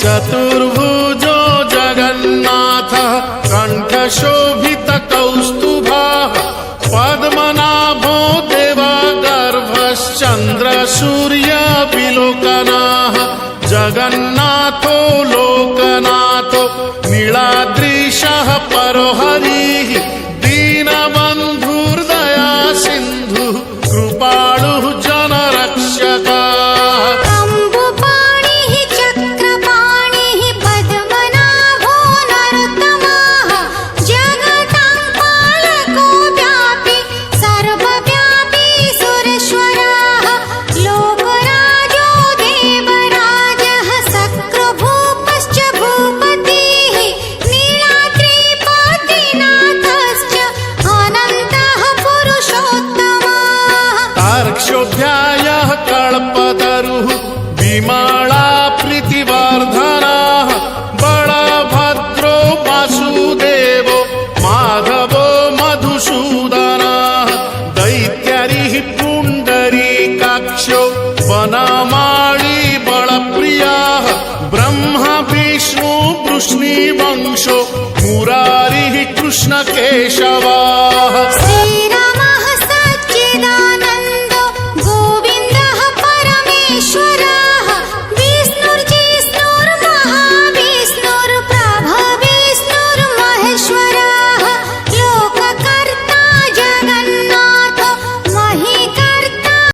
चतुर्भुजो जगन्नाथः कण्ठशोभितकौस्तुभः पद्मनाभो देवगर्भश्चन्द्रसूर्यविलोकनः जगन्नाथो लोकनाथो नीलाद्रीशः परोहरिः दीनबन्धुर्दया सिन्धुः कृपालुः जनरक्षकः क्षोभ्यायः कल्पतरुः विमला प्रीतिवर्धनः बलभद्रो वासुदेवो माधवो मधुसूदनः दैत्यरिः पुण्डरीकाक्षो वनमाली बलप्रियः ब्रह्मा विष्णु वृष्णिवंशो मुरारिः कृष्णकेशवः